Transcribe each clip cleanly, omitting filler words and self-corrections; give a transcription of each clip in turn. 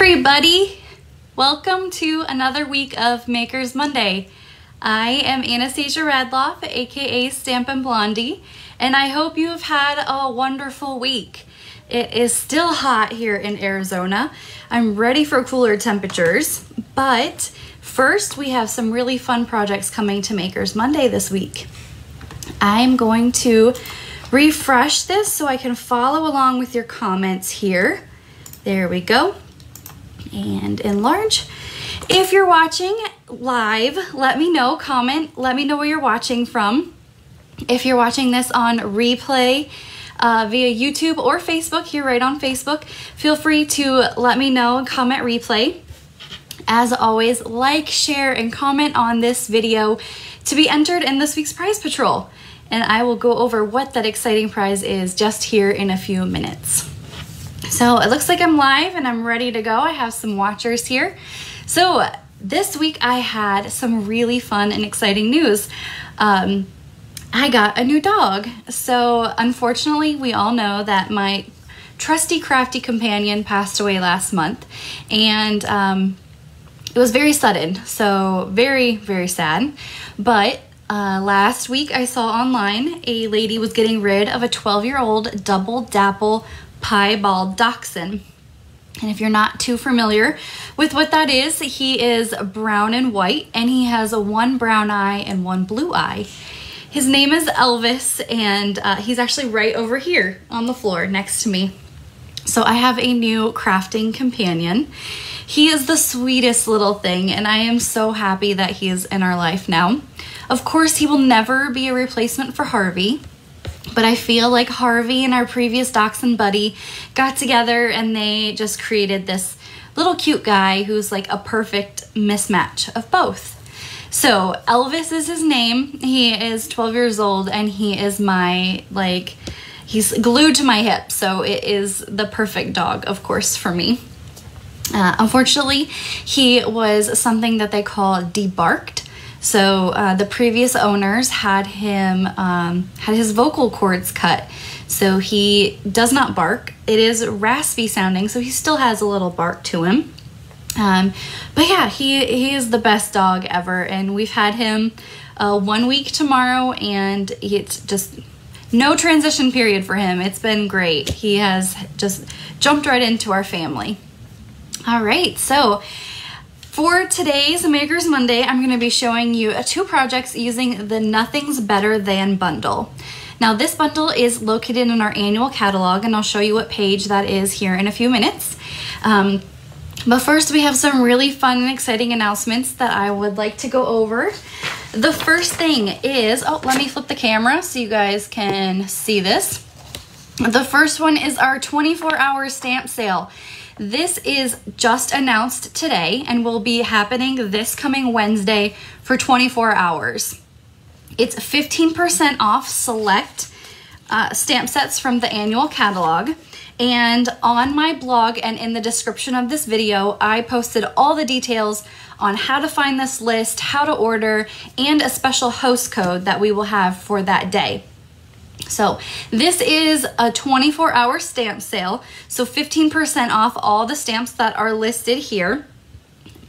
everybody, welcome to another week of Makers Monday. I am Anastasia Radloff, aka Stampin' Blondie, and I hope you have had a wonderful week. It is still hot here in Arizona. I'm ready for cooler temperatures, but first we have some really fun projects coming to Makers Monday this week. I'm going to refresh this so I can follow along with your comments here. There we go. And enlarge. If you're watching live, let me know, comment, let me know where you're watching from. If you're watching this on replay via YouTube or Facebook, you're right on Facebook, feel free to let me know and comment replay. As always, like, share, and comment on this video to be entered in this week's prize patrol. And I will go over what that exciting prize is just here in a few minutes. So it looks like I'm live and I'm ready to go. I have some watchers here. So this week I had some really fun and exciting news. I got a new dog. So unfortunately, we all know that my trusty crafty companion passed away last month, and it was very sudden. So very, very sad. But last week I saw online a lady was getting rid of a 12-year-old double dapple piebald dachshund. And if you're not too familiar with what that is, he is brown and white, and he has one brown eye and one blue eye. His name is Elvis, and he's actually right over here on the floor next to me. So I have a new crafting companion. He is the sweetest little thing, and I am so happy that he is in our life now. Of course, he will never be a replacement for Harvey, but I feel like Harvey and our previous dachshund buddy got together and they just created this little cute guy who's like a perfect mismatch of both. So Elvis is his name. He is 12 years old and he is my, he's glued to my hip. So it is the perfect dog, of course, for me. Unfortunately, he was something that they call debarked. So the previous owners had him, had his vocal cords cut. So he does not bark. It is raspy sounding, so he still has a little bark to him. But yeah, he is the best dog ever, and we've had him 1 week tomorrow, and it's just no transition period for him. It's been great. He has just jumped right into our family. All right, so for today's Makers Monday, I'm going to be showing you two projects using the Nothing's Better Than bundle. Now this bundle is located in our annual catalog, and I'll show you what page that is here in a few minutes. But first we have some really fun and exciting announcements that I would like to go over. The first thing is, let me flip the camera so you guys can see this. The first one is our 24-hour stamp sale. This is just announced today and will be happening this coming Wednesday for 24 hours. It's 15% off select stamp sets from the annual catalog. And on my blog and in the description of this video, I posted all the details on how to find this list, how to order, and a special host code that we will have for that day. So this is a 24-hour stamp sale, so 15% off all the stamps that are listed here.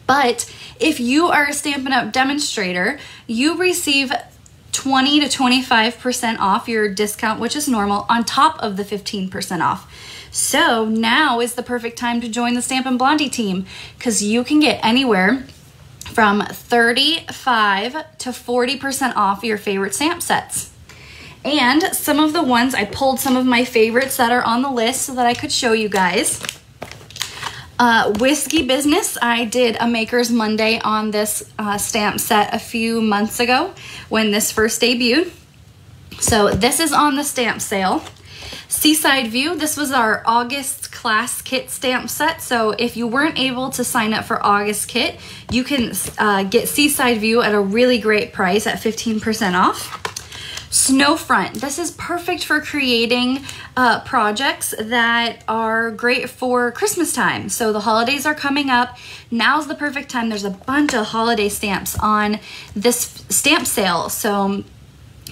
But if you are a Stampin' Up! Demonstrator, you receive 20 to 25% off your discount, which is normal, on top of the 15% off. So now is the perfect time to join the Stampin' Blondie team, because you can get anywhere from 35 to 40% off your favorite stamp sets. And some of the ones, I pulled some of my favorites that are on the list so that I could show you guys. Whiskey Business, I did a Makers Monday on this stamp set a few months ago when this first debuted. So this is on the stamp sale. Seaside View, this was our August class kit stamp set. So if you weren't able to sign up for August kit, you can get Seaside View at a really great price at 15% off. Snowfront. This is perfect for creating projects that are great for Christmas time. So the holidays are coming up. Now's the perfect time. There's a bunch of holiday stamps on this stamp sale. So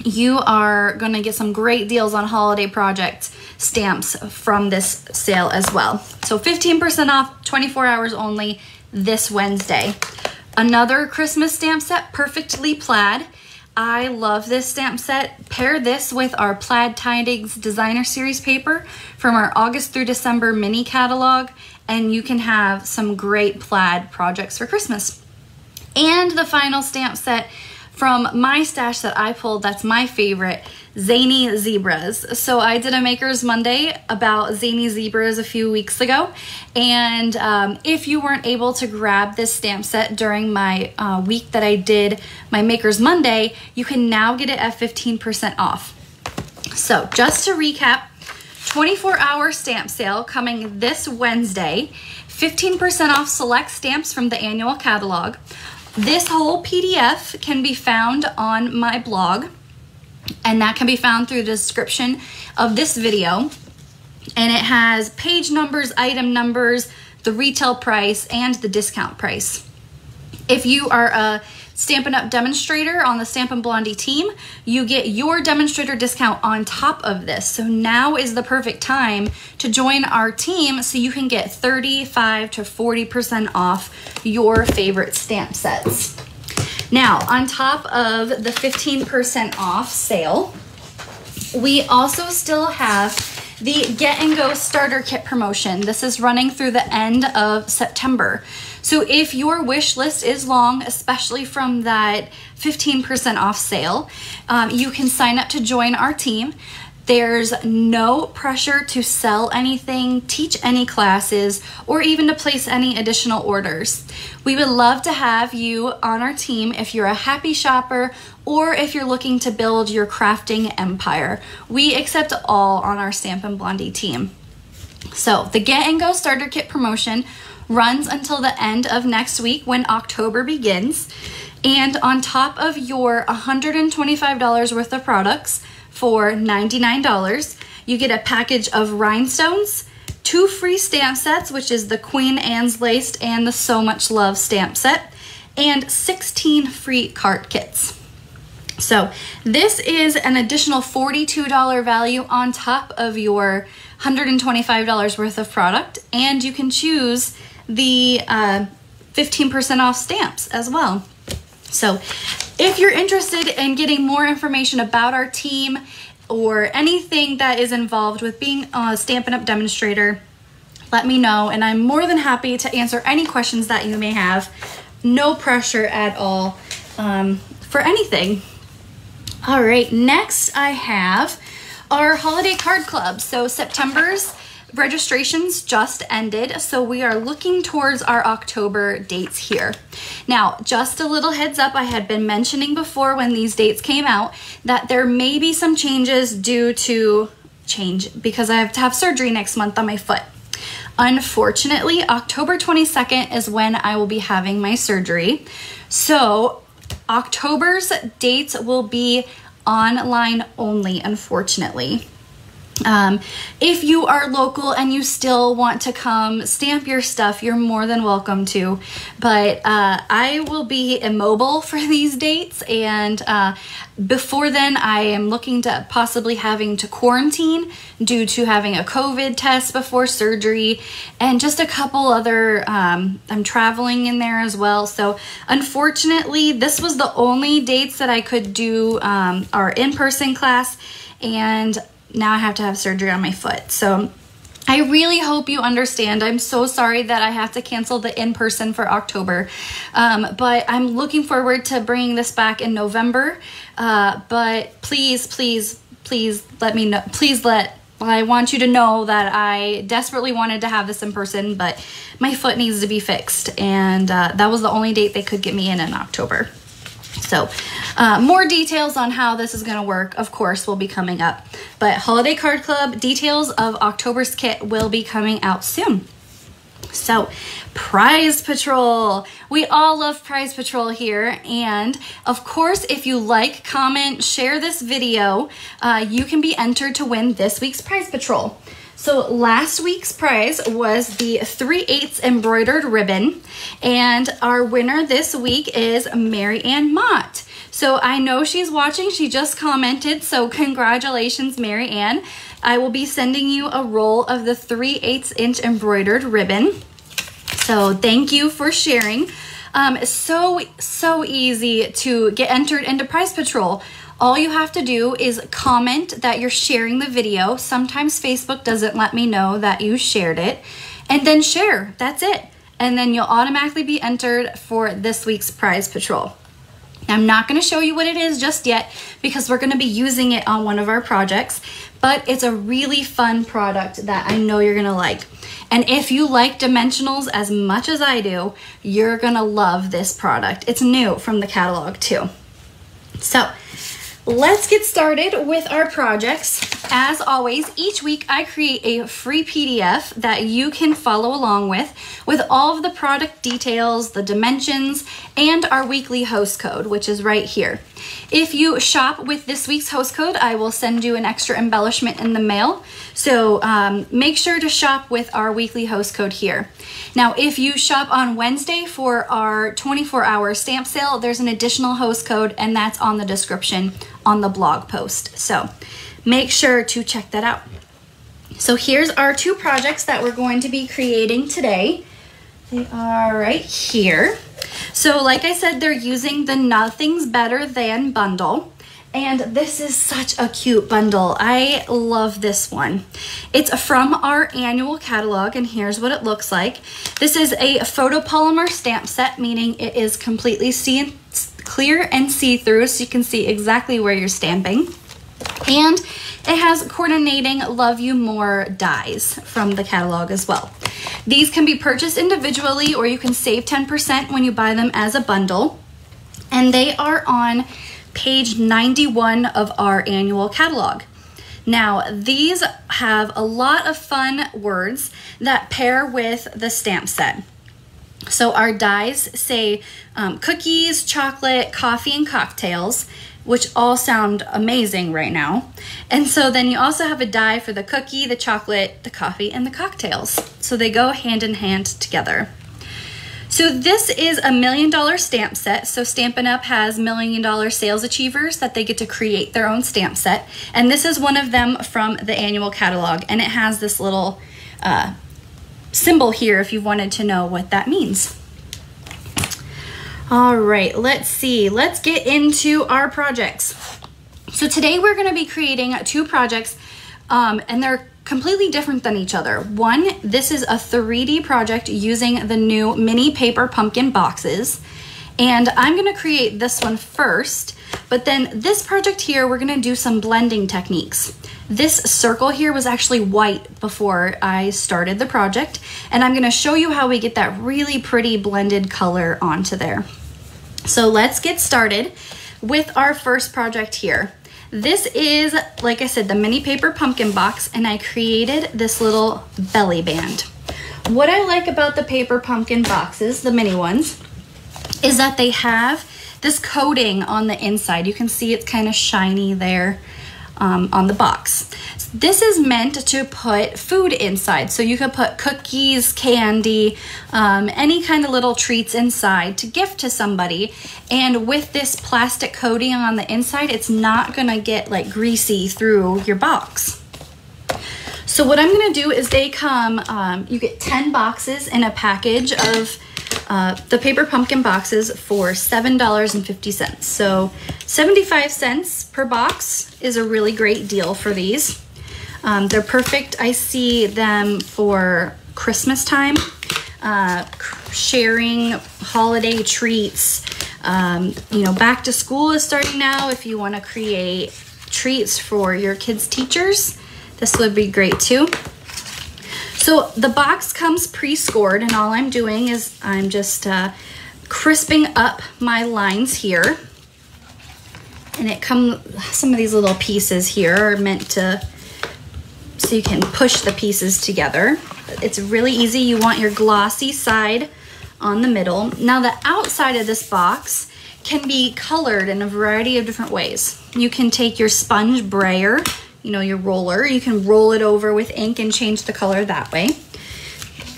you are going to get some great deals on holiday project stamps from this sale as well. So 15% off, 24 hours only this Wednesday. Another Christmas stamp set, Perfectly Plaid. I love this stamp set. Pair this with our Plaid Tidings Designer Series paper from our August through December mini catalog, and you can have some great plaid projects for Christmas. And the final stamp set from my stash that I pulled, that's my favorite, Zany Zebras. So I did a Maker's Monday about Zany Zebras a few weeks ago, and if you weren't able to grab this stamp set during my week that I did my Maker's Monday, you can now get it at 15% off. So just to recap, 24-hour stamp sale coming this Wednesday, 15% off select stamps from the annual catalog. This whole PDF can be found on my blog, and that can be found through the description of this video. And it has page numbers, item numbers, the retail price, and the discount price. If you are a Stampin' Up! Demonstrator on the Stampin' Blondie team, you get your demonstrator discount on top of this. So now is the perfect time to join our team so you can get 35 to 40% off your favorite stamp sets. Now, on top of the 15% off sale, we also still have the Get and Go Starter Kit promotion. This is running through the end of September. So if your wish list is long, especially from that 15% off sale, you can sign up to join our team. There's no pressure to sell anything, teach any classes, or even to place any additional orders. We would love to have you on our team if you're a happy shopper or if you're looking to build your crafting empire. We accept all on our Stampin' Blondie team. So the Get and Go Starter Kit promotion runs until the end of next week when October begins. And on top of your $125 worth of products for $99, you get a package of rhinestones, 2 free stamp sets, which is the Queen Anne's Laced and the So Much Love stamp set, and 16 free card kits. So this is an additional $42 value on top of your $125 worth of product, and you can choose the 15% off stamps as well. So if you're interested in getting more information about our team or anything that is involved with being a Stampin' Up! Demonstrator, let me know, and I'm more than happy to answer any questions that you may have. No pressure at all for anything. All right, next I have our holiday card club. So September's registrations just ended, so we are looking towards our October dates here. Now, just a little heads up, I had been mentioning before when these dates came out that there may be some changes due to because I have to have surgery next month on my foot. Unfortunately, October 22nd is when I will be having my surgery. So October's dates will be online only, unfortunately. If you are local and you still want to come stamp your stuff, you're more than welcome to, but I will be immobile for these dates, and before then I am looking to possibly having to quarantine due to having a COVID test before surgery, and just a couple other, I'm traveling in there as well. So unfortunately, this was the only dates that I could do our in-person class, and now I have to have surgery on my foot. So I really hope you understand. I'm so sorry that I have to cancel the in-person for October, but I'm looking forward to bringing this back in November. But please let me know. I want you to know that I desperately wanted to have this in person, but my foot needs to be fixed, and that was the only date they could get me in October. So more details on how this is going to work, of course, will be coming up. But Holiday Card Club details of October's kit will be coming out soon. So Prize Patrol. We all love Prize Patrol here. And of course, if you like, comment, share this video, you can be entered to win this week's Prize Patrol. So last week's prize was the 3/8 embroidered ribbon, and our winner this week is Mary Ann Mott. So I know she's watching. She just commented. So congratulations, Mary Ann. I will be sending you a roll of the 3/8 inch embroidered ribbon. So thank you for sharing. So easy to get entered into Prize Patrol. All you have to do is comment that you're sharing the video. Sometimes Facebook doesn't let me know that you shared it. And then share. That's it. And then you'll automatically be entered for this week's Prize Patrol. I'm not going to show you what it is just yet because we're going to be using it on one of our projects, but it's a really fun product that I know you're going to like. And if you like dimensionals as much as I do, you're going to love this product. It's new from the catalog too. So let's get started with our projects. As always, each week I create a free PDF that you can follow along with all of the product details, the dimensions, and our weekly host code, which is right here. If you shop with this week's host code, I will send you an extra embellishment in the mail. So make sure to shop with our weekly host code here. Now, if you shop on Wednesday for our 24-hour stamp sale, there's an additional host code, and that's on the description on the blog post. So make sure to check that out. So here's our two projects that we're going to be creating today. They are right here. So like I said, they're using the Nothing's Better Than bundle. And this is such a cute bundle. I love this one. It's from our annual catalog, and here's what it looks like. This is a photopolymer stamp set, meaning it is completely clear and see-through, so you can see exactly where you're stamping. And it has coordinating Love You More dies from the catalog as well. These can be purchased individually, or you can save 10% when you buy them as a bundle. And they are on page 91 of our annual catalog. Now, these have a lot of fun words that pair with the stamp set. So our dies say cookies, chocolate, coffee, and cocktails, which all sound amazing right now. And so then you also have a die for the cookie, the chocolate, the coffee, and the cocktails. So they go hand in hand together. So this is a $1 million stamp set. So Stampin' Up! Has $1 million sales achievers that they get to create their own stamp set. And this is one of them from the annual catalog. And it has this little symbol here if you wanted to know what that means. All right, let's see. Let's get into our projects. So today we're going to be creating two projects, and they're completely different than each other. One, this is a 3D project using the new mini paper pumpkin boxes, and I'm going to create this one first, but then this project here, we're going to do some blending techniques. This circle here was actually white before I started the project, and I'm going to show you how we get that really pretty blended color onto there. So let's get started with our first project here. This is, like I said, the mini paper pumpkin box, and I created this little belly band. What I like about the paper pumpkin boxes, the mini ones, is that they have this coating on the inside. You can see it's kind of shiny there on the box. This is meant to put food inside. So you could put cookies, candy, any kind of little treats inside to gift to somebody. And with this plastic coating on the inside, it's not gonna get like greasy through your box. So what I'm gonna do is they come, you get 10 boxes in a package of the paper pumpkin boxes for $7.50. So 75 cents per box is a really great deal for these. They're perfect. I see them for Christmas time, sharing holiday treats. You know, back to school is starting now. If you want to create treats for your kids' teachers, this would be great too. So the box comes pre-scored, and all I'm doing is I'm just crisping up my lines here. And it comes, some of these little pieces here are meant to, so you can push the pieces together. It's really easy. You want your glossy side on the middle. Now the outside of this box can be colored in a variety of different ways. You can take your sponge brayer, you know, your roller, you can roll it over with ink and change the color that way.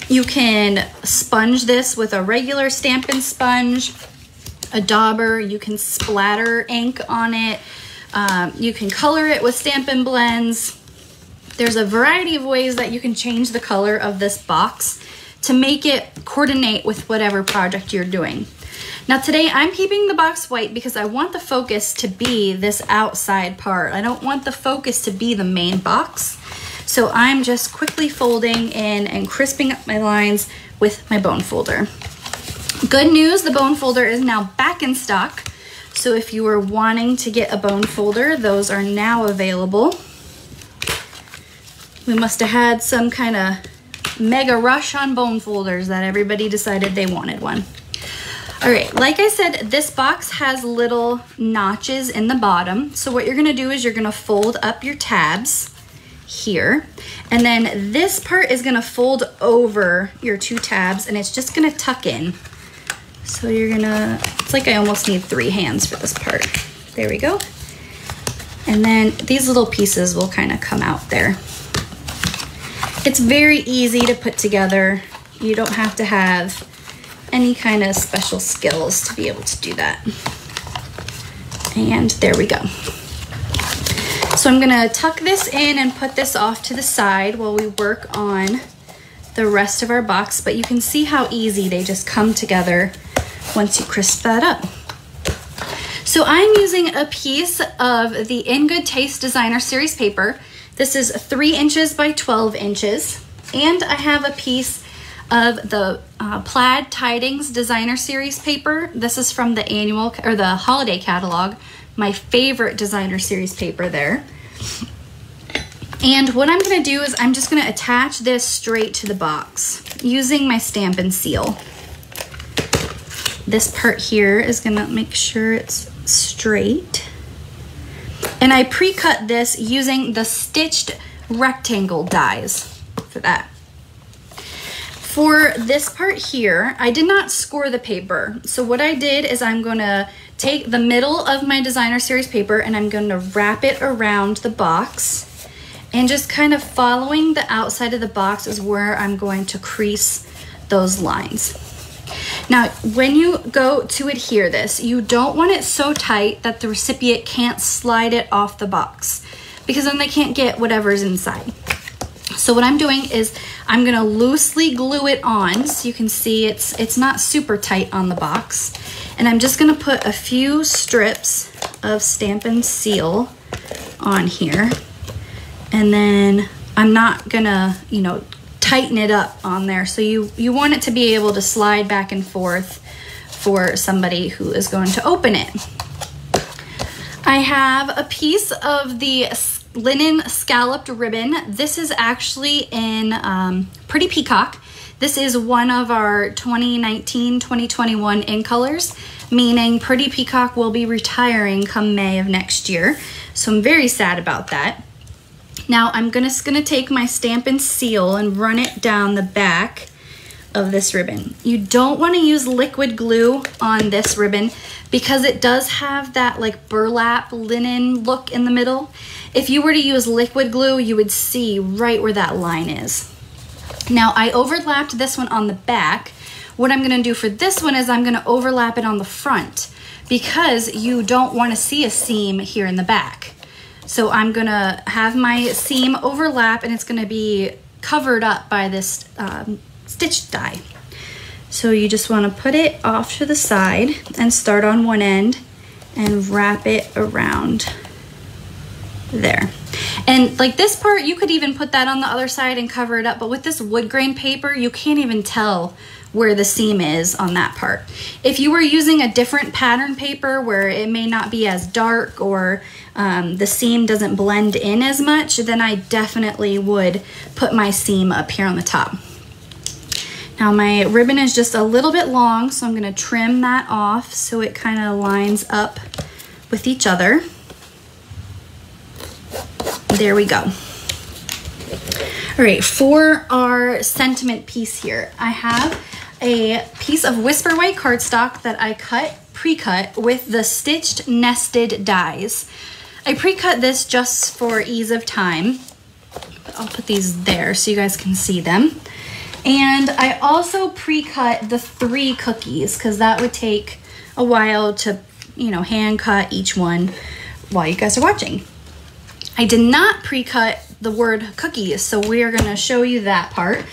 You can sponge this with a regular Stampin' sponge. a dauber. You can splatter ink on it. You can color it with Stampin' blends. There's a variety of ways that you can change the color of this box to make it coordinate with whatever project you're doing. Now today I'm keeping the box white because I want the focus to be this outside part. I don't want the focus to be the main box. So I'm just quickly folding in and crisping up my lines with my bone folder. Good news, the bone folder is now back in stock. So if you were wanting to get a bone folder, those are now available. We must have had some kind of mega rush on bone folders that everybody decided they wanted one. All right, like I said, this box has little notches in the bottom. So what you're gonna do is you're gonna fold up your tabs here, and then this part is gonna fold over your two tabs, and it's just gonna tuck in. So you're gonna, it's like I almost need 3 hands for this part. There we go. And then these little pieces will kind of come out there. It's very easy to put together. You don't have to have any kind of special skills to be able to do that. And there we go. So I'm gonna tuck this in and put this off to the side while we work on the rest of our box, but you can see how easy they just come together once you crisp that up. So I'm using a piece of the In Good Taste Designer Series paper. This is 3 inches by 12 inches. And I have a piece of the Plaid Tidings Designer Series paper. This is from the annual or the holiday catalog, my favorite designer series paper there. And what I'm gonna do is I'm just gonna attach this straight to the box using my Stampin' seal. This part here is gonna make sure it's straight. And I pre-cut this using the stitched rectangle dies for that. For this part here, I did not score the paper. So what I did is I'm gonna take the middle of my designer series paper and I'm gonna wrap it around the box, and just kind of following the outside of the box is where I'm going to crease those lines. Now, when you go to adhere this, you don't want it so tight that the recipient can't slide it off the box, because then they can't get whatever's inside. So what I'm doing is I'm gonna loosely glue it on, so you can see it's not super tight on the box. And I'm just gonna put a few strips of Stampin' Seal on here. And then I'm not gonna, you know, tighten it up on there. So you want it to be able to slide back and forth for somebody who is going to open it. I have a piece of the linen scalloped ribbon. This is actually in Pretty Peacock. This is one of our 2019-2021 in colors, meaning Pretty Peacock will be retiring come May of next year. So I'm very sad about that. Now I'm just gonna take my Stampin' Seal and run it down the back of this ribbon. You don't wanna use liquid glue on this ribbon because it does have that like burlap linen look in the middle. If you were to use liquid glue, you would see right where that line is. Now I overlapped this one on the back. What I'm gonna do for this one is I'm gonna overlap it on the front because you don't wanna see a seam here in the back. So I'm gonna have my seam overlap and it's gonna be covered up by this stitch die. So you just wanna put it off to the side and start on one end and wrap it around there. And like this part, you could even put that on the other side and cover it up, but with this wood grain paper, you can't even tell where the seam is on that part. If you were using a different pattern paper where it may not be as dark or the seam doesn't blend in as much, then I definitely would put my seam up here on the top. Now my ribbon is just a little bit long, so I'm gonna trim that off so it kind of lines up with each other. There we go. All right, for our sentiment piece here, I have a piece of Whisper White cardstock that I pre-cut with the stitched nested dies. I pre-cut this just for ease of time. I'll put these there so you guys can see them. And I also pre-cut the 3 cookies because that would take a while to, you know, hand cut each one while you guys are watching. I did not pre-cut the word cookies, so we are gonna show you that part,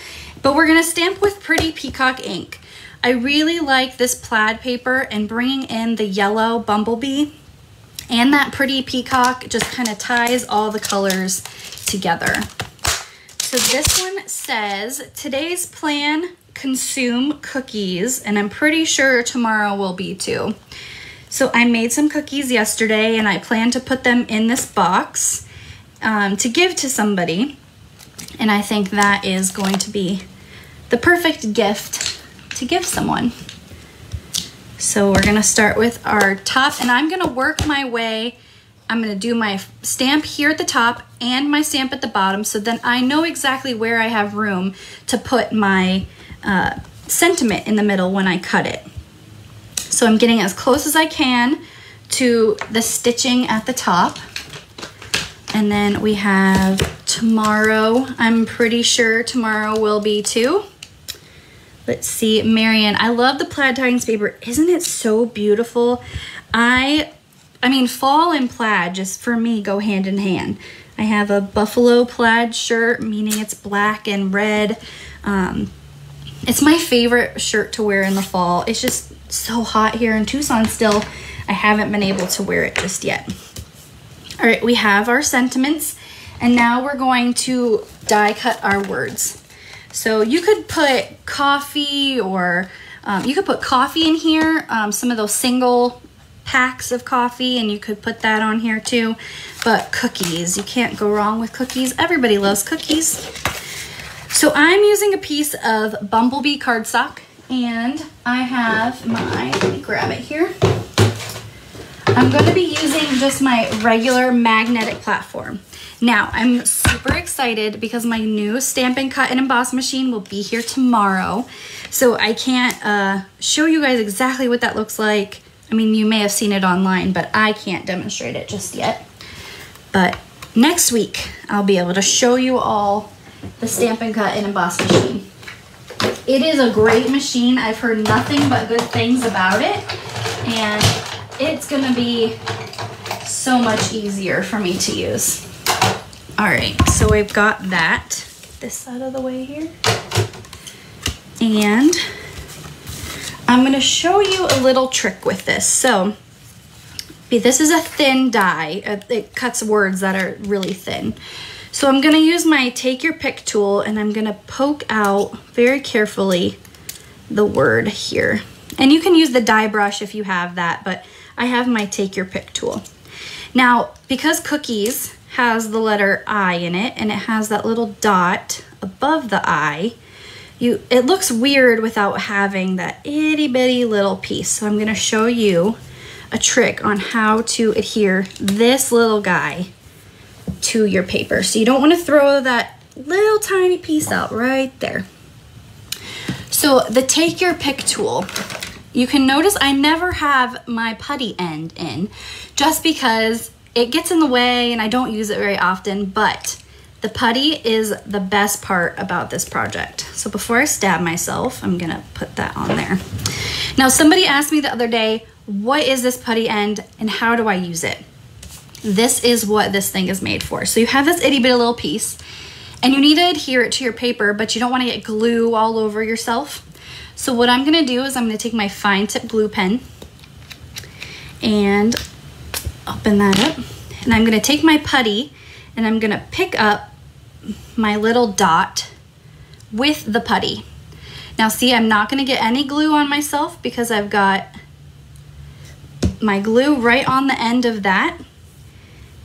but we're gonna stamp with Pretty Peacock ink. I really like this plaid paper, and bringing in the yellow bumblebee and that Pretty Peacock just kind of ties all the colors together. So this one says, today's plan, consume cookies, and I'm pretty sure tomorrow will be too. So I made some cookies yesterday, and I plan to put them in this box to give to somebody, and I think that is going to be the perfect gift to give someone. So we're gonna start with our top, and I'm gonna work my way. I'm gonna do my stamp here at the top and my stamp at the bottom, so then I know exactly where I have room to put my sentiment in the middle when I cut it. So I'm getting as close as I can to the stitching at the top. And then we have tomorrow. I'm pretty sure tomorrow will be too. Let's see, Marion, I love the plaid tie-ins paper. Isn't it so beautiful? I mean, fall and plaid just for me go hand in hand. I have a buffalo plaid shirt, meaning it's black and red. It's my favorite shirt to wear in the fall. It's just so hot here in Tucson still. I haven't been able to wear it just yet. All right, we have our sentiments, and now we're going to die cut our words. So you could put coffee, or you could put coffee in here, some of those single packs of coffee, and you could put that on here too. But cookies, you can't go wrong with cookies. Everybody loves cookies. So I'm using a piece of bumblebee cardstock, and I have my, let me grab it here. I'm going to be using just my regular magnetic platform. Now, I'm super excited because my new Stampin' Cut and Emboss machine will be here tomorrow. So I can't show you guys exactly what that looks like. I mean, you may have seen it online, but I can't demonstrate it just yet. But next week, I'll be able to show you all the Stampin' Cut and Emboss machine. It is a great machine. I've heard nothing but good things about it, and it's gonna be so much easier for me to use. All right, so we've got that. Get this out of the way here. And I'm gonna show you a little trick with this. So this is a thin die. It cuts words that are really thin. So I'm gonna use my take your pick tool, and I'm gonna poke out very carefully the word here. And you can use the die brush if you have that, but I have my take your pick tool. Now, because cookies has the letter I in it, and it has that little dot above the I, it looks weird without having that itty bitty little piece. So I'm gonna show you a trick on how to adhere this little guy to your paper. So you don't want to throw that little tiny piece out right there. So the take your pick tool, you can notice I never have my putty end in, just because it gets in the way and I don't use it very often, but the putty is the best part about this project. So before I stab myself, I'm gonna put that on there. Now, somebody asked me the other day, what is this putty end and how do I use it? This is what this thing is made for. So you have this itty bitty little piece, and you need to adhere it to your paper, but you don't want to get glue all over yourself. So what I'm gonna do is I'm gonna take my fine tip glue pen and open that up, and I'm gonna take my putty and I'm gonna pick up my little dot with the putty. Now see, I'm not gonna get any glue on myself because I've got my glue right on the end of that.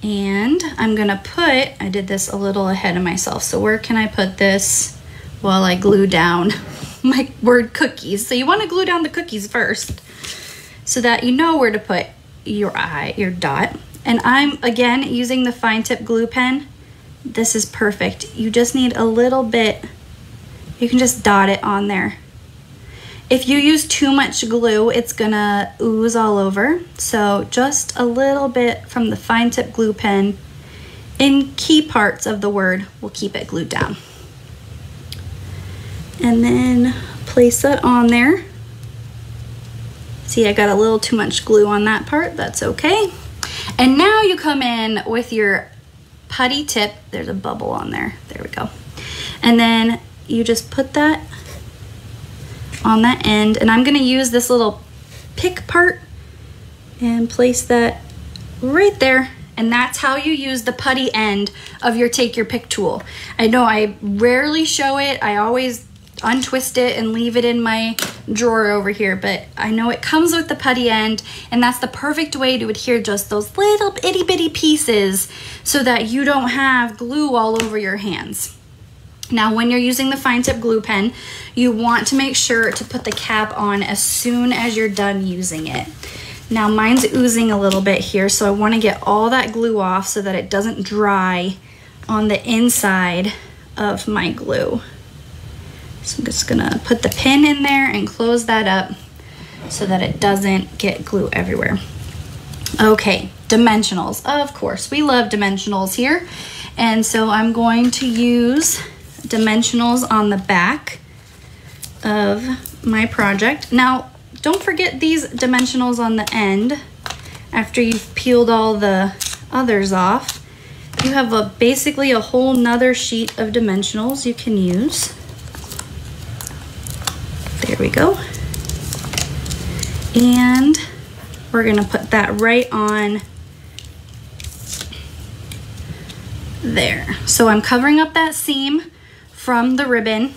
And I'm gonna put, I did this a little ahead of myself, so where can I put this while I glue down my word cookies? So you wanna glue down the cookies first so that you know where to put your dot. And I'm, again, using the fine tip glue pen. This is perfect. You just need a little bit, you can just dot it on there. If you use too much glue, it's gonna ooze all over. So just a little bit from the fine tip glue pen in key parts of the word will keep it glued down. And then place that on there. See, I got a little too much glue on that part. That's okay. And now you come in with your putty tip. There's a bubble on there. There we go. And then you just put that on that end. And I'm gonna use this little pick part and place that right there. And that's how you use the putty end of your Take Your Pick tool. I know I rarely show it. I always untwist it and leave it in my drawer over here, but I know it comes with the putty end, and that's the perfect way to adhere just those little itty bitty pieces so that you don't have glue all over your hands. Now, when you're using the fine tip glue pen, you want to make sure to put the cap on as soon as you're done using it. Now, mine's oozing a little bit here, so I want to get all that glue off so that it doesn't dry on the inside of my glue. So I'm just gonna put the pin in there and close that up so that it doesn't get glue everywhere. Okay, dimensionals. Of course, we love dimensionals here. And so I'm going to use dimensionals on the back of my project. Now, don't forget these dimensionals on the end. After you've peeled all the others off, you have basically a whole nother sheet of dimensionals you can use. There we go. And we're gonna put that right on there. So I'm covering up that seam from the ribbon,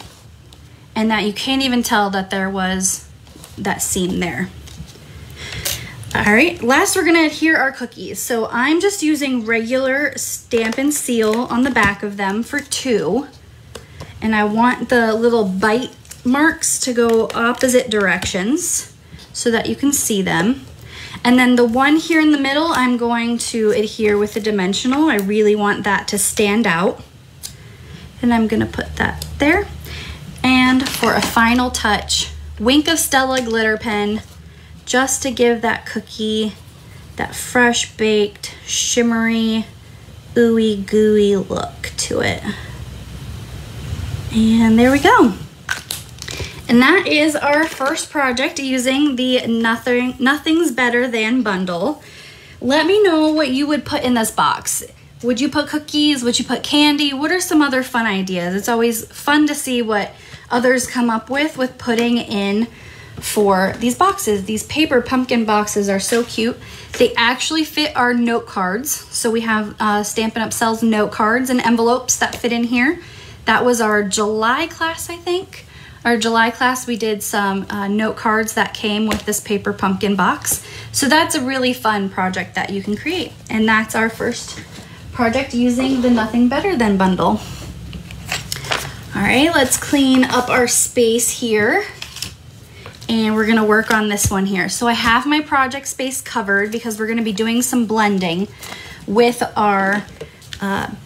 and that you can't even tell that there was that seam there. All right, last we're gonna adhere our cookies. So I'm just using regular Stampin' Seal on the back of them for 2. And I want the little bite marks to go opposite directions so that you can see them. And then the one here in the middle, I'm going to adhere with the dimensional. I really want that to stand out. And I'm gonna put that there. And for a final touch, Wink of Stella glitter pen, just to give that cookie that fresh baked, shimmery, ooey gooey look to it. And there we go. And that is our first project using the Nothing's Better Than bundle. Let me know what you would put in this box. Would you put cookies? Would you put candy? What are some other fun ideas? It's always fun to see what others come up with putting in for these boxes. These paper pumpkin boxes are so cute. They actually fit our note cards. So we have Stampin' Up! Sells note cards and envelopes that fit in here. That was our July class, I think. Our July class, we did some note cards that came with this paper pumpkin box. So that's a really fun project that you can create. And that's our first project using the Nothing Better Than bundle. All right, let's clean up our space here. And we're gonna work on this one here. So I have my project space covered because we're gonna be doing some blending with our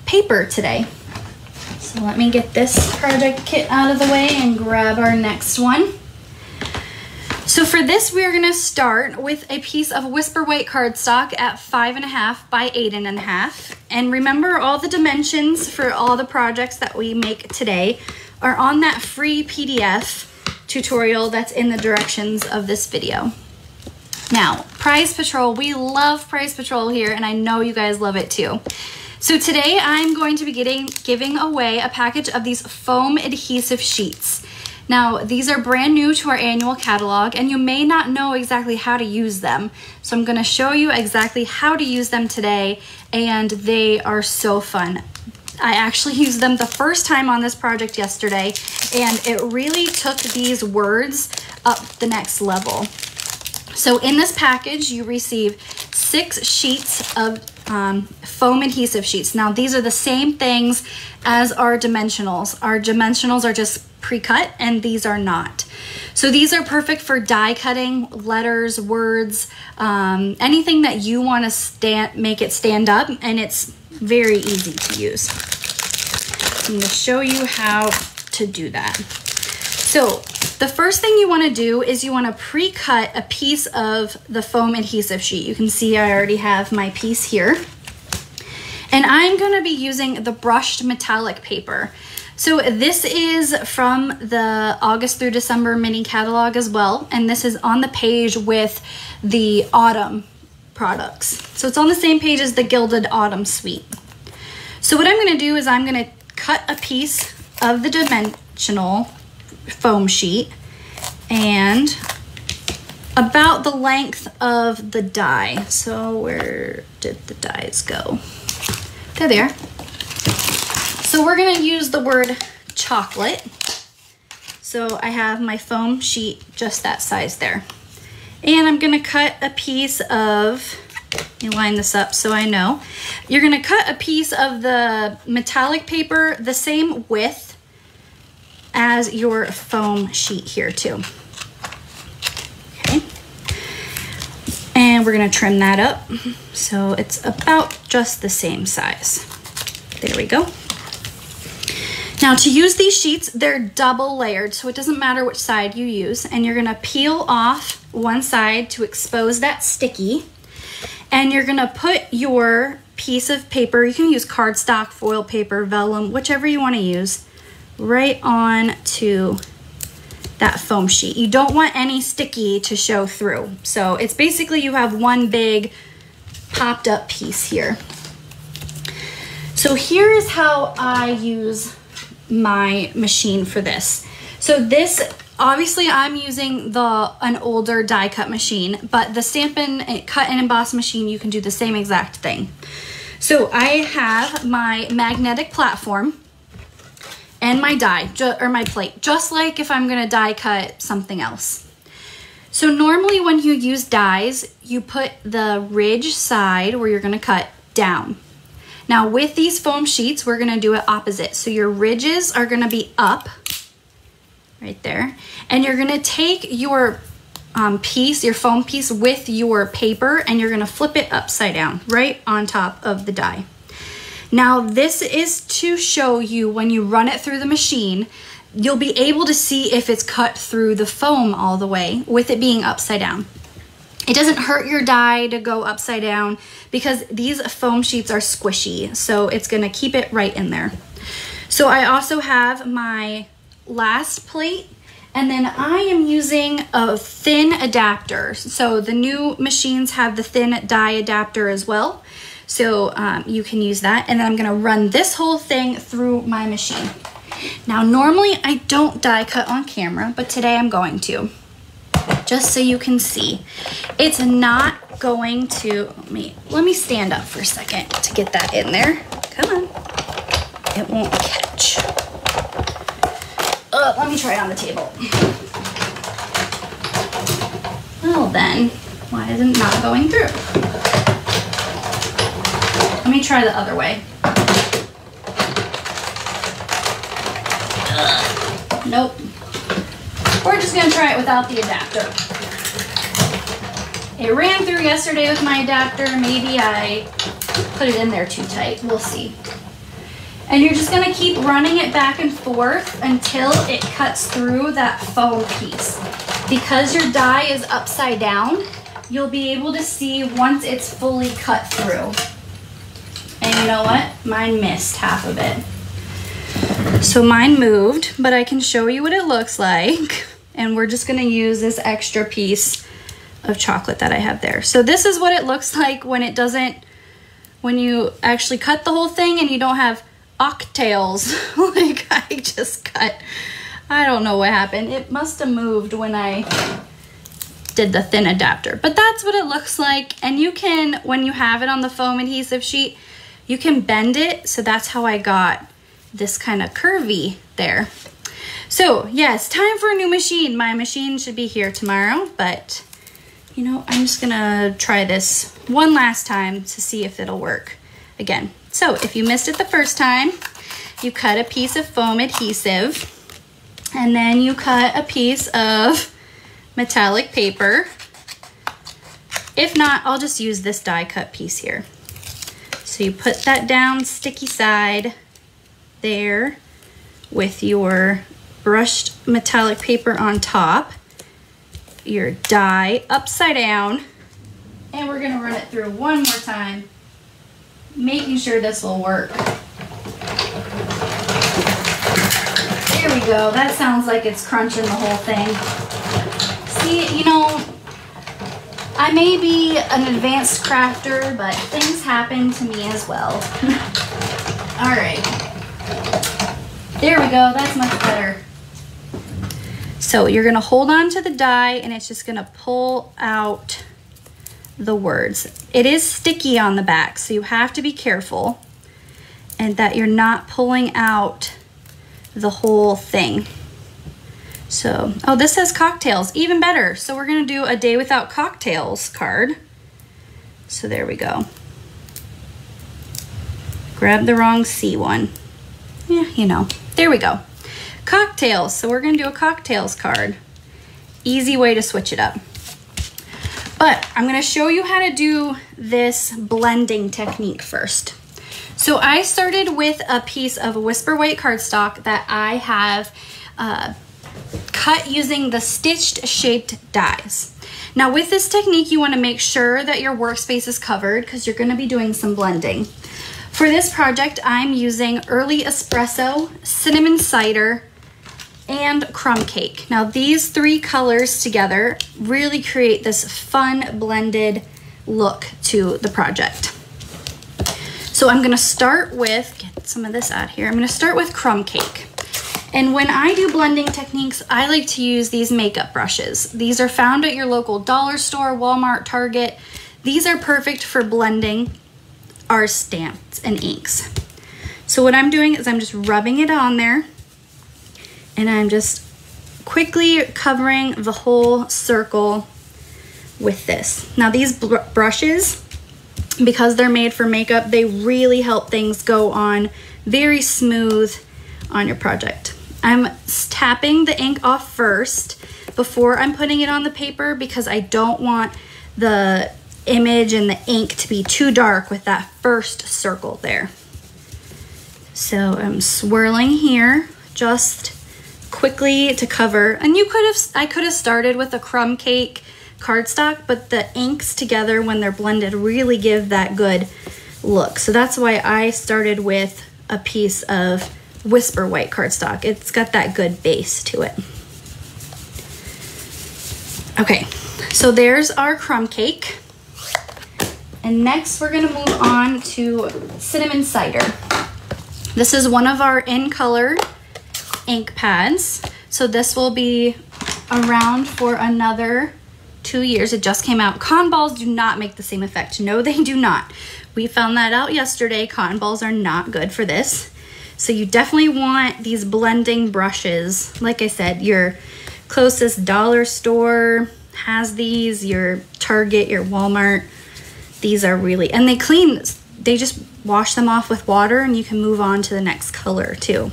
paper today. So let me get this project kit out of the way and grab our next one. So for this, we're gonna start with a piece of Whisper White cardstock at 5.5 by 8.5. And remember, all the dimensions for all the projects that we make today are on that free PDF tutorial that's in the directions of this video. Now, Prize Patrol, we love Prize Patrol here, and I know you guys love it too. So today I'm going to be giving away a package of these foam adhesive sheets. Now, these are brand new to our annual catalog, and you may not know exactly how to use them. So I'm gonna show you exactly how to use them today, and they are so fun. I actually used them the first time on this project yesterday, and it really took these words up the next level. So in this package, you receive 6 sheets of foam adhesive sheets. Now, these are the same things as our dimensionals. Our dimensionals are just pre-cut, and these are not. So these are perfect for die cutting, letters, words, anything that you want to make it stand up, and it's very easy to use. I'm going to show you how to do that. So the first thing you want to do is you want to pre-cut a piece of the foam adhesive sheet. You can see I already have my piece here. And I'm going to be using the brushed metallic paper. So this is from the August through December mini catalog as well, and this is on the page with the autumn products. So it's on the same page as the Gilded Autumn Suite. So what I'm going to do is I'm going to cut a piece of the dimensional foam sheet and about the length of the die. So where did the dies go? There they are. So we're going to use the word chocolate. So I have my foam sheet just that size there. And I'm going to cut a piece of, let me line this up so I know. You're going to cut a piece of the metallic paper the same width as your foam sheet here too. Okay. And we're going to trim that up so it's about just the same size. There we go. Now to use these sheets, they're double layered, so it doesn't matter which side you use. And you're gonna peel off one side to expose that sticky. And you're gonna put your piece of paper, you can use cardstock, foil paper, vellum, whichever you wanna use, right on to that foam sheet. You don't want any sticky to show through. So it's basically you have one big popped up piece here. So here is how I use my machine for this. So this, obviously I'm using an older die cut machine, but the Stampin' cut and emboss machine, you can do the same exact thing. So I have my magnetic platform and my die, or my plate, just like if I'm gonna die cut something else. So normally when you use dies, you put the ridge side where you're gonna cut down. Now with these foam sheets, we're gonna do it opposite. So your ridges are gonna be up, right there. And you're gonna take your piece, your foam piece with your paper, and you're gonna flip it upside down, right on top of the die. Now this is to show you when you run it through the machine, you'll be able to see if it's cut through the foam all the way with it being upside down. It doesn't hurt your die to go upside down because these foam sheets are squishy, so it's gonna keep it right in there. So I also have my last plate, and then I am using a thin adapter. So the new machines have the thin die adapter as well. So you can use that, and then I'm gonna run this whole thing through my machine. Now normally I don't die cut on camera, but today I'm going to. Just so you can see. It's not going to, let me stand up for a second to get that in there. Come on, it won't catch. Let me try it on the table. Well then, why is it not going through? Let me try the other way. Nope. We're just gonna try it without the adapter. It ran through yesterday with my adapter. Maybe I put it in there too tight. We'll see. And you're just gonna keep running it back and forth until it cuts through that foam piece. Because your die is upside down, you'll be able to see once it's fully cut through. And you know what? Mine missed half of it. So mine moved, but I can show you what it looks like. And we're just gonna use this extra piece of chocolate that I have there. So this is what it looks like when it doesn't, when you actually cut the whole thing and you don't have ocktails like I just cut. I don't know what happened. It must have moved when I did the thin adapter, but that's what it looks like. And you can, when you have it on the foam adhesive sheet, you can bend it. So that's how I got this kind of curvy there. So yes, time for a new machine. My machine should be here tomorrow, but you know, I'm just gonna try this one last time to see if it'll work again. So if you missed it the first time, you cut a piece of foam adhesive, and then you cut a piece of metallic paper. If not, I'll just use this die cut piece here. So you put that down sticky side there with your brushed metallic paper on top, your die upside down, and we're gonna run it through one more time, making sure this will work. go. That sounds like it's crunching the whole thing. See, you know, I may be an advanced crafter, but things happen to me as well. All right. There we go. That's much better. So you're going to hold on to the die and it's just going to pull out the words. It is sticky on the back, so you have to be careful and that you're not pulling out the whole thing. So, oh, this says cocktails, even better. So we're gonna do a day without cocktails card. So there we go. Grab the wrong C one. Yeah, you know, there we go. Cocktails, so we're gonna do a cocktails card. Easy way to switch it up. But I'm gonna show you how to do this blending technique first. So I started with a piece of Whisper White cardstock that I have cut using the stitched shaped dies. Now with this technique, you want to make sure that your workspace is covered because you're going to be doing some blending. For this project, I'm using Early Espresso, Cinnamon Cider, and Crumb Cake. Now these three colors together really create this fun blended look to the project. So I'm going to start with, get some of this out here, I'm going to start with Crumb Cake. And when I do blending techniques, I like to use these makeup brushes. These are found at your local dollar store, Walmart, Target. These are perfect for blending our stamps and inks. So what I'm doing is I'm just rubbing it on there and I'm just quickly covering the whole circle with this. Now these brushes, because they're made for makeup, they really help things go on very smooth on your project. I'm tapping the ink off first before I'm putting it on the paper because I don't want the image and the ink to be too dark with that first circle there. So I'm swirling here just quickly to cover. And I could have started with a Crumb Cake cardstock, but the inks together when they're blended really give that good look. So that's why I started with a piece of Whisper White cardstock. It's got that good base to it. Okay, so there's our Crumb Cake. And next we're gonna move on to Cinnamon Cider. This is one of our in color ink pads. So this will be around for another 2 years. It just came out. Cotton balls do not make the same effect. No, they do not. We found that out yesterday. Cotton balls are not good for this. So you definitely want these blending brushes. Like I said, your closest dollar store has these, your Target, your Walmart. These are really, and they clean, they just wash them off with water and you can move on to the next color too.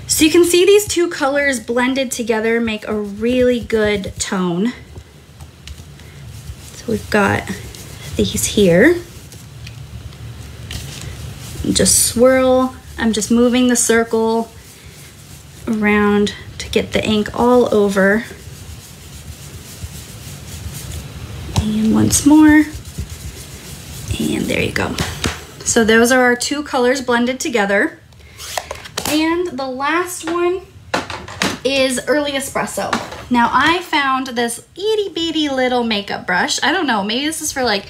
So you can see these two colors blended together make a really good tone. So we've got these here. Just swirl. I'm just moving the circle around to get the ink all over. And once more. And there you go. So those are our two colors blended together. And the last one is Early Espresso. Now I found this itty bitty little makeup brush. I don't know, maybe this is for like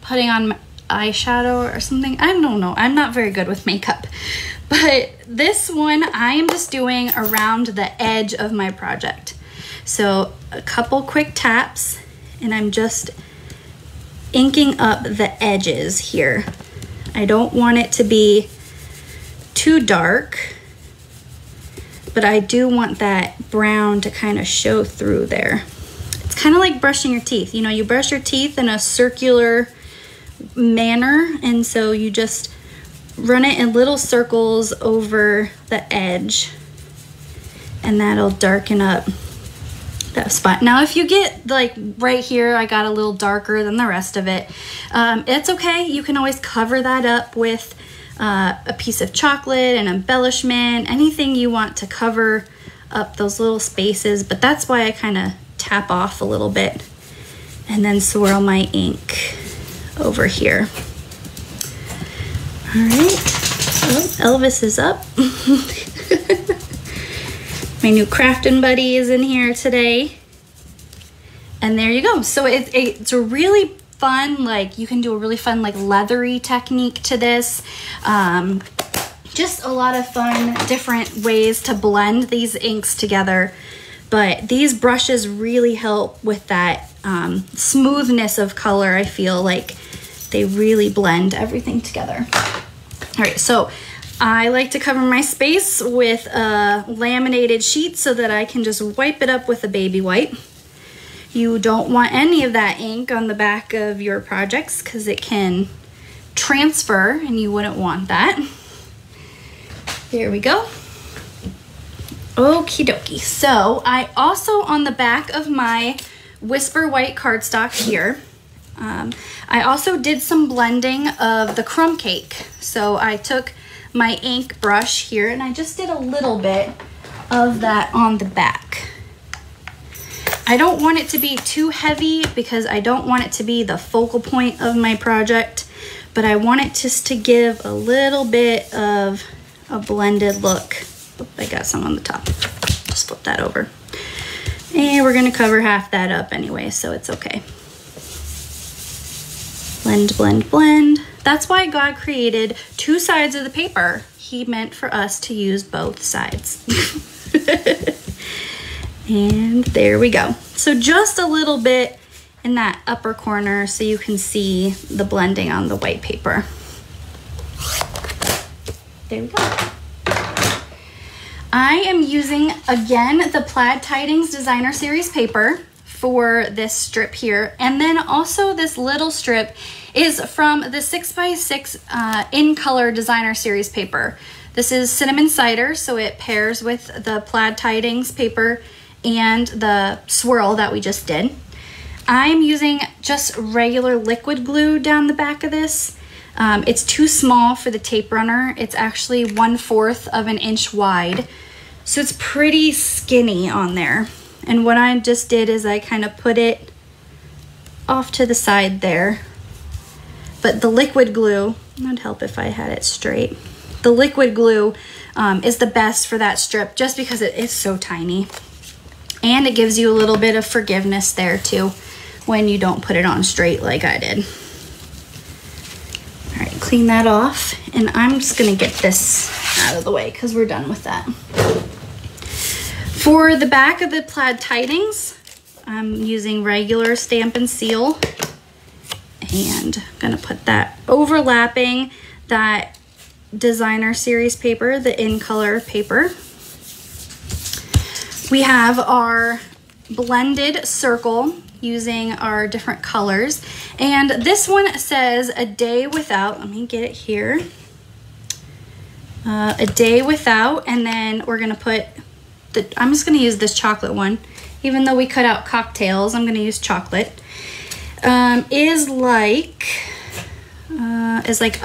putting on eyeshadow or something. I don't know, I'm not very good with makeup. But this one I am just doing around the edge of my project. So a couple quick taps and I'm just inking up the edges here. I don't want it to be too dark, but I do want that brown to kind of show through there. It's kind of like brushing your teeth. You know, you brush your teeth in a circular manner, and so you just run it in little circles over the edge, and that'll darken up that spot. Now if you get like right here, I got a little darker than the rest of it, it's okay. You can always cover that up with a piece of chocolate, an embellishment, anything you want to cover up those little spaces, but that's why I kind of tap off a little bit and then swirl my ink over here. All right, so Elvis is up. My new crafting buddy is in here today. And there you go. So it's a really fun, like you can do a really fun like leathery technique to this. Just a lot of fun different ways to blend these inks together. But these brushes really help with that smoothness of color. I feel like they really blend everything together. All right, so I like to cover my space with a laminated sheet so that I can just wipe it up with a baby wipe. You don't want any of that ink on the back of your projects because it can transfer and you wouldn't want that. There we go. Okie dokie. So I also, on the back of my Whisper White cardstock here, I also did some blending of the crumb cake. So I took my ink brush here and I just did a little bit of that on the back. I don't want it to be too heavy because I don't want it to be the focal point of my project, but I want it just to give a little bit of a blended look. Oop, I got some on the top. Just flip that over. And we're gonna cover half that up anyway, so it's okay. Blend, blend, blend. That's why God created two sides of the paper. He meant for us to use both sides. And there we go. So just a little bit in that upper corner so you can see the blending on the white paper. There we go. I am using, again, the Plaid Tidings Designer Series paper for this strip here. And then also this little strip is from the 6x6 In Color Designer Series paper. This is cinnamon cider, so it pairs with the Plaid Tidings paper and the swirl that we just did. I'm using just regular liquid glue down the back of this. It's too small for the tape runner. It's actually 1/4 of an inch wide. So it's pretty skinny on there. And what I just did is I kind of put it off to the side there. But the liquid glue, that'd help if I had it straight. The liquid glue is the best for that strip just because it is so tiny. And it gives you a little bit of forgiveness there too when you don't put it on straight like I did. All right, clean that off. And I'm just gonna get this out of the way because we're done with that. For the back of the Plaid Tidings, I'm using regular Stampin' Seal. And I'm gonna put that overlapping that Designer Series paper, the In Color paper. We have our blended circle using our different colors. And this one says a day without, let me get it here. A day without, and then we're gonna put, I'm just gonna use this chocolate one. Even though we cut out cocktails, I'm gonna use chocolate. Is like,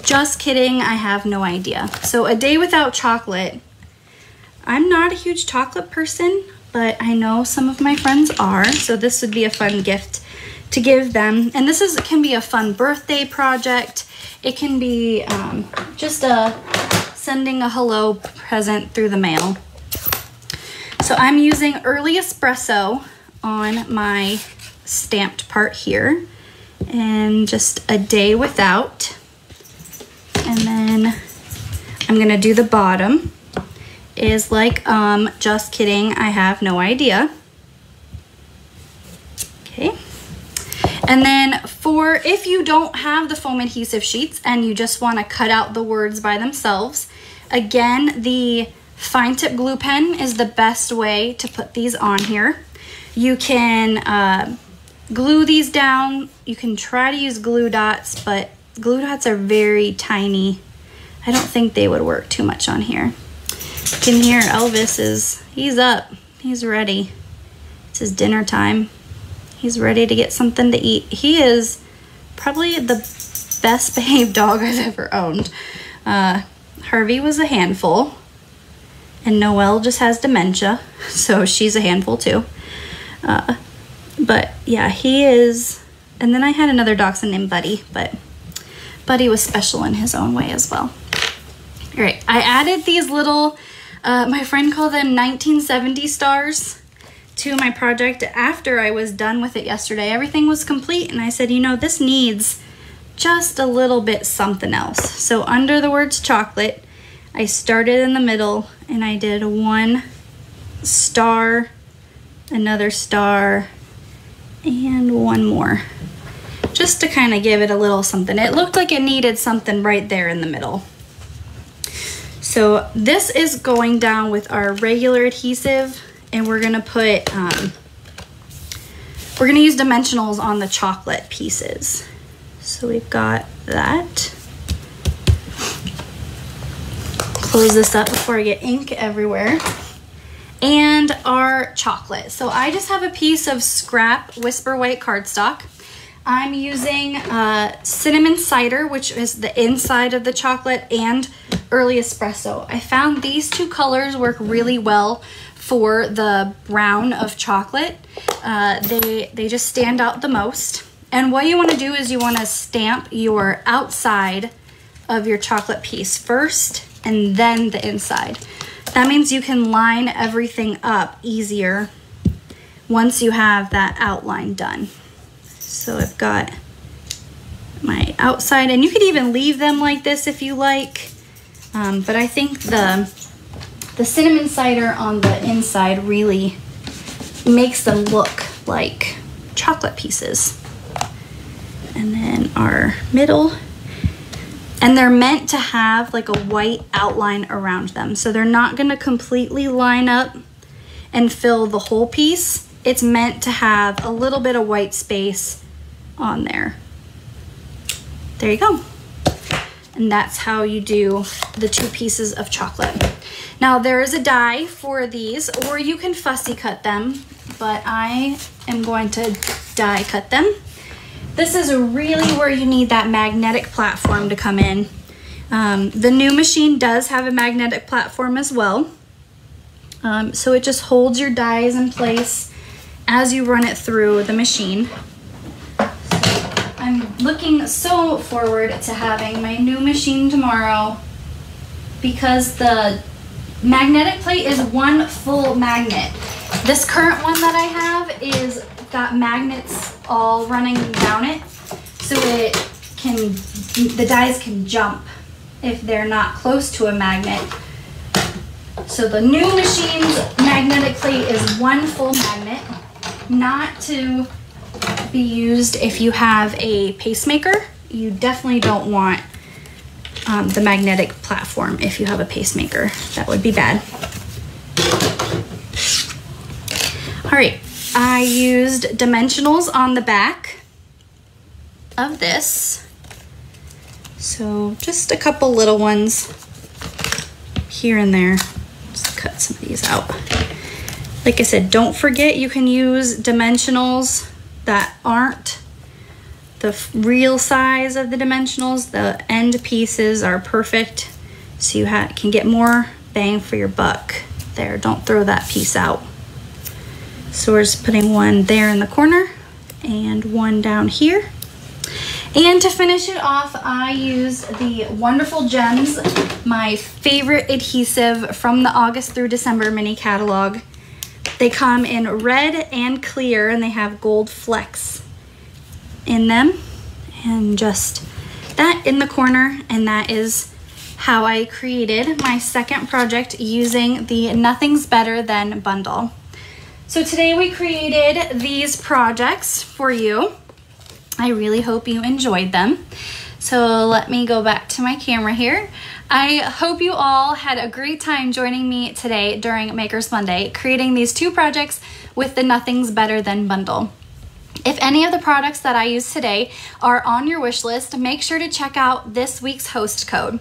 just kidding, I have no idea. So a day without chocolate. I'm not a huge chocolate person, but I know some of my friends are, so this would be a fun gift to give them. And this can be a fun birthday project. It can be just sending a hello present through the mail. So I'm using Early Espresso on my stamped part here, and just a day without. And then I'm gonna do the bottom. Is like, just kidding, I have no idea. Okay. And then for, if you don't have the foam adhesive sheets and you just want to cut out the words by themselves, again, the fine tip glue pen is the best way to put these on here. You can glue these down. You can try to use glue dots, but glue dots are very tiny. I don't think they would work too much on here. You can hear Elvis he's up, he's ready. It's his dinner time. He's ready to get something to eat. He is probably the best behaved dog I've ever owned. Harvey was a handful, and Noelle just has dementia, so she's a handful too. But yeah, he is. And then I had another dachshund named Buddy, but Buddy was special in his own way as well. All right, I added these little My friend called them 1970 stars to my project after I was done with it yesterday. Everything was complete, and I said, you know, this needs just a little bit something else. So under the words chocolate, I started in the middle and I did one star, another star, and one more, just to kind of give it a little something. It looked like it needed something right there in the middle. So this is going down with our regular adhesive, and we're gonna put, we're gonna use dimensionals on the chocolate pieces. So we've got that. Close this up before I get ink everywhere. And our chocolate. So I just have a piece of scrap Whisper White cardstock. I'm using cinnamon cider, which is the inside of the chocolate, and early espresso. I found these two colors work really well for the brown of chocolate. They just stand out the most. And what you want to do is you want to stamp your outside of your chocolate piece first and then the inside. That means you can line everything up easier once you have that outline done. So I've got my outside, and you could even leave them like this if you like. But I think the cinnamon cider on the inside really makes them look like chocolate pieces. And then our middle, and they're meant to have like a white outline around them. So they're not gonna completely line up and fill the whole piece. It's meant to have a little bit of white space on there. There you go. And that's how you do the two pieces of chocolate. Now there is a die for these, or you can fussy cut them, but I am going to die cut them. This is really where you need that magnetic platform to come in. The new machine does have a magnetic platform as well. So it just holds your dies in place as you run it through the machine. So I'm looking so forward to having my new machine tomorrow, because the magnetic plate is one full magnet. This current one that I have is got magnets all running down it, so the dies can jump if they're not close to a magnet. So the new machine's magnetic plate is one full magnet, not to be used if you have a pacemaker. You definitely don't want the magnetic platform if you have a pacemaker. That would be bad. All right, I used dimensionals on the back of this. So just a couple little ones here and there. Just cut some of these out. Like I said, don't forget you can use dimensionals that aren't the real size of the dimensionals. The end pieces are perfect, so you can get more bang for your buck there. Don't throw that piece out. So we're just putting one there in the corner and one down here. And to finish it off, I used the Wonderful Gems, my favorite adhesive from the August through December mini catalog. They come in red and clear, and they have gold flecks in them. And just that in the corner, and that is how I created my second project using the Nothing's Better Than bundle. So today we created these projects for you. I really hope you enjoyed them. So let me go back to my camera here. I hope you all had a great time joining me today during Makers Monday, creating these two projects with the Nothing's Better Than bundle. If any of the products that I use today are on your wish list, make sure to check out this week's host code.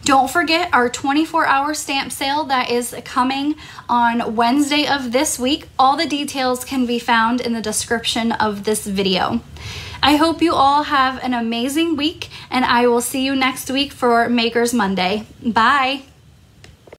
Don't forget our 24-hour stamp sale that is coming on Wednesday of this week. All the details can be found in the description of this video. I hope you all have an amazing week, and I will see you next week for Makers Monday. Bye.